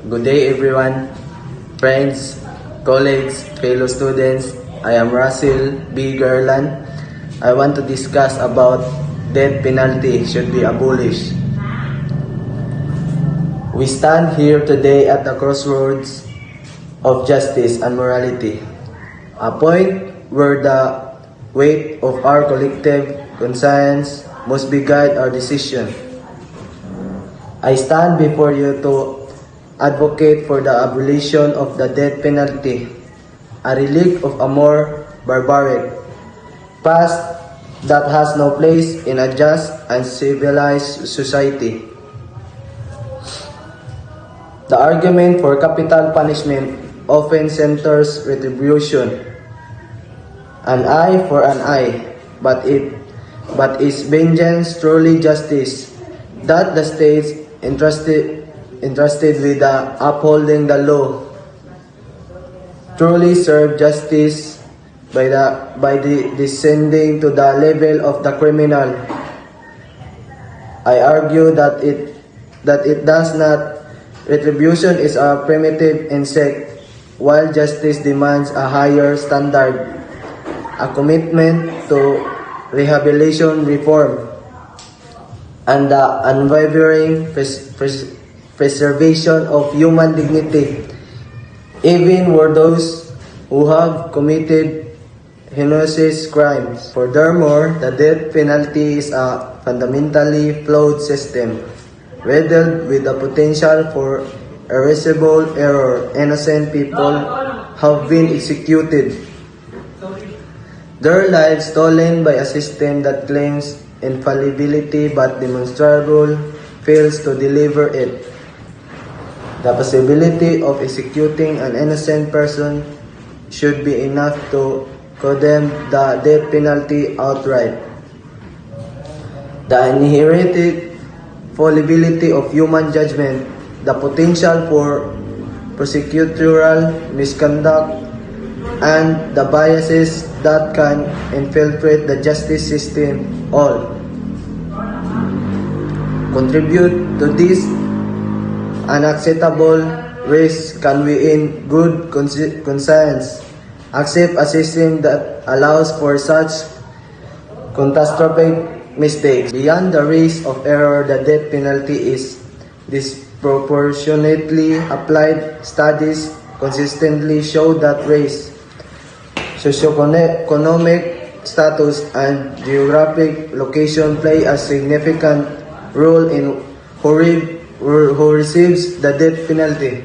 Good day everyone, friends, colleagues, fellow students. I am Russell B. Garland. I want to discuss about death penalty should be abolished. We stand here today at the crossroads of justice and morality, a point where the weight of our collective conscience must be guide our decision. I stand before you to advocate for the abolition of the death penalty, a relic of a more barbaric past that has no place in a just and civilized society. The argument for capital punishment often centers retribution, an eye for an eye, but is vengeance truly justice? That the states entrusted with upholding the law truly serve justice by descending to the level of the criminal. I argue that it does not. Retribution is a primitive insect, while justice demands a higher standard, a commitment to rehabilitation reform, and the unwavering preservation of human dignity, even for those who have committed heinous crimes. Furthermore, the death penalty is a fundamentally flawed system, riddled with the potential for irreversible error. Innocent people have been executed, their lives stolen by a system that claims infallibility but demonstrably fails to deliver it. The possibility of executing an innocent person should be enough to condemn the death penalty outright. The inherited fallibility of human judgment, the potential for prosecutorial misconduct, and the biases that can infiltrate the justice system all contribute to this unacceptable risk. Can we in good conscience accept a system that allows for such catastrophic mistakes? Beyond the risk of error, the death penalty is disproportionately applied. Studies consistently show that race, socioeconomic status, and geographic location play a significant role in who receives the death penalty.